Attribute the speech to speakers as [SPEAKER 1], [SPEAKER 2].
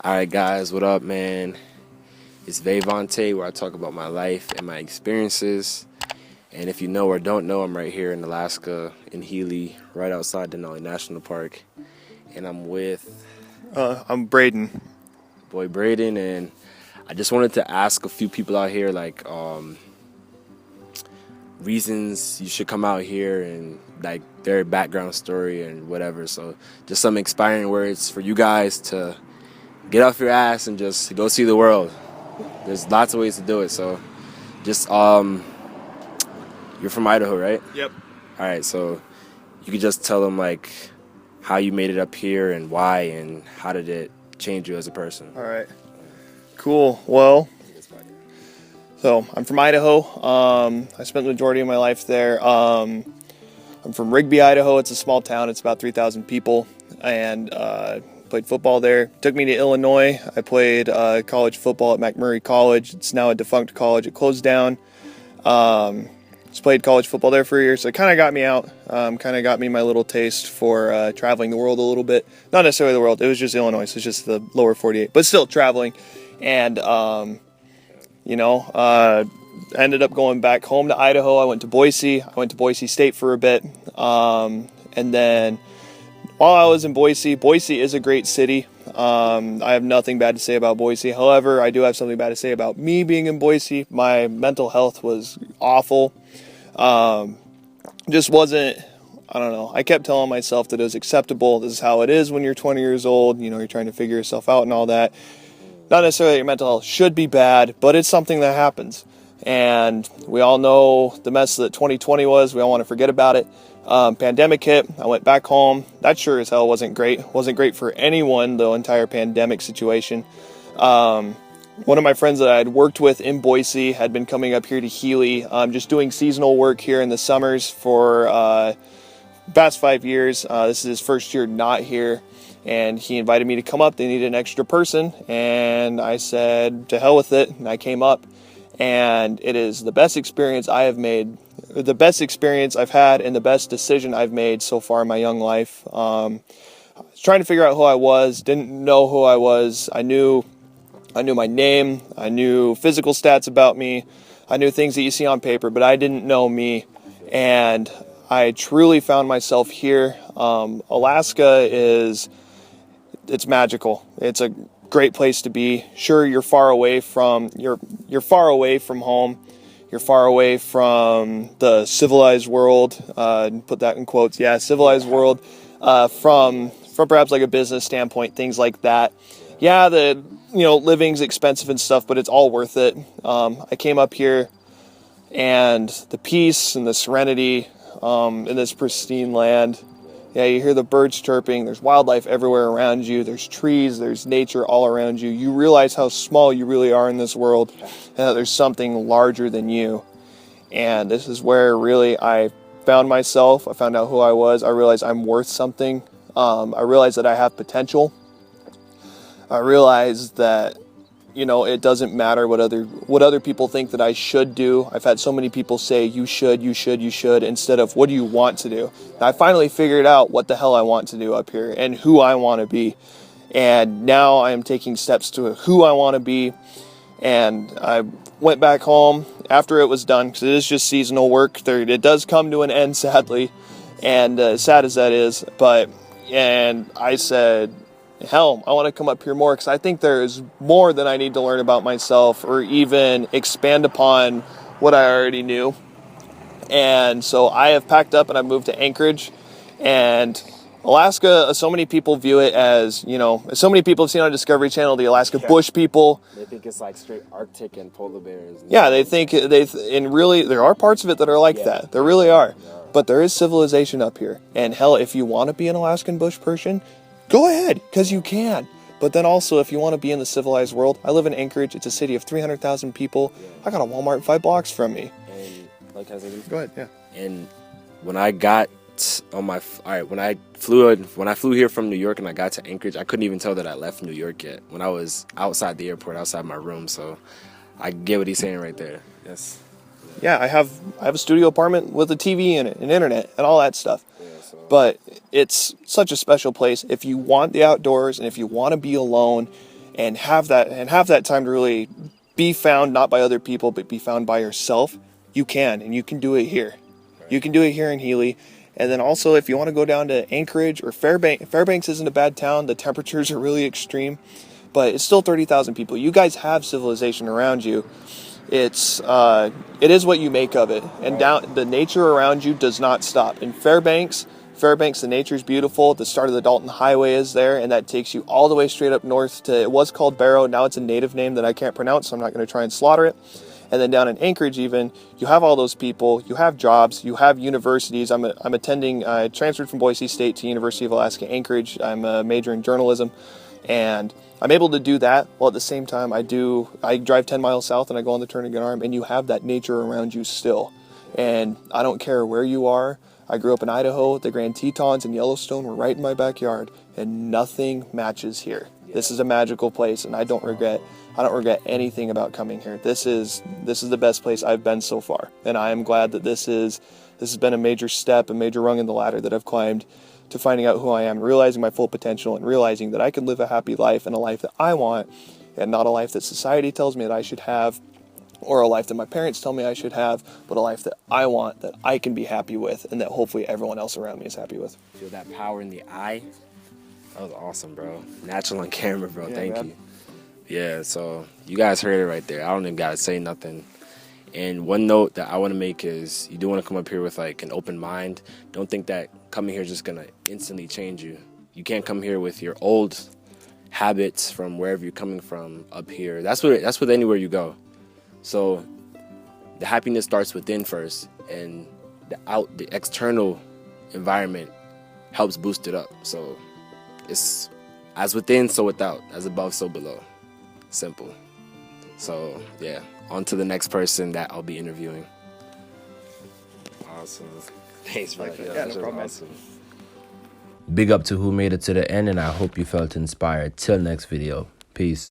[SPEAKER 1] Alright guys, what up man? It's Vavante, where I talk about my life and my experiences. And if you know or don't know, I'm right here in Alaska, in Healy, right outside Denali National Park. And I'm with
[SPEAKER 2] I'm Braden.
[SPEAKER 1] boy Braden, and I just wanted to ask a few people out here reasons you should come out here and like their background story and whatever. So just some inspiring words for you guys to get off your ass and just go see the world. There's lots of ways to do it. So just you're from Idaho, right?
[SPEAKER 2] Yep.
[SPEAKER 1] All right, so you could just tell them like how you made it up here and why and how did it change you as a person.
[SPEAKER 2] All right. Cool. Well, so I'm from Idaho. I spent the majority of my life there. I'm from Rigby, Idaho. It's a small town. It's about 3,000 people, and played football there. Took me to Illinois. I played college football at McMurray College. It's now a defunct college. It closed down. Just played college football there for a year, so it kind of got me out. Kind of got me my little taste for traveling the world a little bit. Not necessarily the world. It was just Illinois, so it's just the lower 48, but still traveling. And ended up going back home to Idaho. I went to Boise. I went to Boise State for a bit. And then while I was in Boise, Boise is a great city. I have nothing bad to say about Boise. However, I do have something bad to say about me being in Boise. My mental health was awful. Just wasn't, I don't know. I kept telling myself that it was acceptable. This is how it is when you're 20 years old. You know, you're trying to figure yourself out and all that. Not necessarily that your mental health should be bad, but it's something that happens. And we all know the mess that 2020 was. We all want to forget about it. Pandemic hit. I went back home. That sure as hell wasn't great. Wasn't great for anyone, the entire pandemic situation. One of my friends that I had worked with in Boise had been coming up here to Healy, just doing seasonal work here in the summers for the past 5 years. This is his first year not here. And he invited me to come up. They needed an extra person. And I said, to hell with it. And I came up. And it is the best experience I have made, the best experience I've had, and the best decision I've made so far in my young life. I was trying to figure out who I was, didn't know who I was. I knew my name. I knew physical stats about me. I knew things that you see on paper, but I didn't know me. And I truly found myself here. Alaska it's magical. It's a great place to be. Sure, you're far away from you're far away from home. You're far away from the civilized world. Put that in quotes. Yeah, civilized world. From perhaps like a business standpoint, things like that. Yeah, living's expensive and stuff, but it's all worth it. I came up here, and the peace and the serenity in this pristine land. Yeah, you hear the birds chirping, there's wildlife everywhere around you, there's trees, there's nature all around you. You realize how small you really are in this world, and that there's something larger than you. And this is where really I found myself. I found out who I was. I realized I'm worth something. I realized that I have potential. I realized that, it doesn't matter what other people think that I should do. I've had so many people say, you should, instead of what do you want to do? And I finally figured out what the hell I want to do up here and who I want to be. And now I am taking steps to who I want to be. And I went back home after it was done, because it is just seasonal work. It does come to an end, sadly, and sad as that is. And I said, hell, I want to come up here more, because I think there's more than I need to learn about myself or even expand upon what I already knew. And so I have packed up and I've moved to Anchorage. And Alaska, so many people view it as, so many people have seen on Discovery Channel, the Alaska bush people.
[SPEAKER 1] They think it's like straight Arctic and polar bears.
[SPEAKER 2] Yeah, and really there are parts of it that are like that. There really are. But there is civilization up here. And hell, if you want to be an Alaskan bush person, go ahead, because you can. But then also, if you want to be in the civilized world, I live in Anchorage. It's a city of 300,000 people. I got a Walmart 5 blocks from me.
[SPEAKER 1] And
[SPEAKER 2] go ahead, yeah.
[SPEAKER 1] And when I got on my when I flew here from New York and I got to Anchorage, I couldn't even tell that I left New York yet. When I was outside the airport, outside my room, so I get what he's saying right there. Yes.
[SPEAKER 2] Yeah, I have a studio apartment with a TV in it, and internet, and all that stuff.
[SPEAKER 1] Yeah, so.
[SPEAKER 2] But it's such a special place. If you want the outdoors and if you want to be alone and have that time to really be found, not by other people, but be found by yourself, you can, and you can do it here. You can do it here in Healy. And then also, if you want to go down to Anchorage or Fairbanks isn't a bad town. The temperatures are really extreme, but it's still 30,000 people. You guys have civilization around you. It is what you make of it. And down, the nature around you does not stop. In Fairbanks, the nature is beautiful. The start of the Dalton Highway is there, and that takes you all the way straight up north to, it was called Barrow. Now it's a native name that I can't pronounce, so I'm not going to try and slaughter it. And then down in Anchorage even, you have all those people, you have jobs, you have universities. I'm attending, I transferred from Boise State to University of Alaska Anchorage. I'm a major in journalism, and I'm able to do that while at the same time I drive 10 miles south and I go on the Turnagain Arm, and you have that nature around you still. And I don't care where you are. I grew up in Idaho. The Grand Tetons and Yellowstone were right in my backyard, and nothing matches here. This is a magical place, and I don't regret anything about coming here. This is the best place I've been so far, and I am glad that this has been a major step, a major rung in the ladder that I've climbed to finding out who I am, realizing my full potential, and realizing that I can live a happy life and a life that I want, and not a life that society tells me that I should have, or a life that my parents tell me I should have, but a life that I want, that I can be happy with, and that hopefully everyone else around me is happy with.
[SPEAKER 1] Feel that power in the eye? That was awesome, bro. Natural on camera, bro.
[SPEAKER 2] Yeah,
[SPEAKER 1] Thank
[SPEAKER 2] man.
[SPEAKER 1] you. Yeah, so you guys heard it right there. I don't even got to say nothing. And one note that I want to make is you do want to come up here with like an open mind. Don't think that coming here is just going to instantly change you. You can't come here with your old habits from wherever you're coming from up here. That's with anywhere you go. So the happiness starts within first, and the external environment helps boost it up. So it's as within, so without, as above, so below. Simple. So yeah, on to the next person that I'll be interviewing. Awesome. Thanks, bro.
[SPEAKER 2] Yeah, no problem, man.
[SPEAKER 1] Awesome.
[SPEAKER 3] Big up to who made it to the end, and I hope you felt inspired. Till next video. Peace.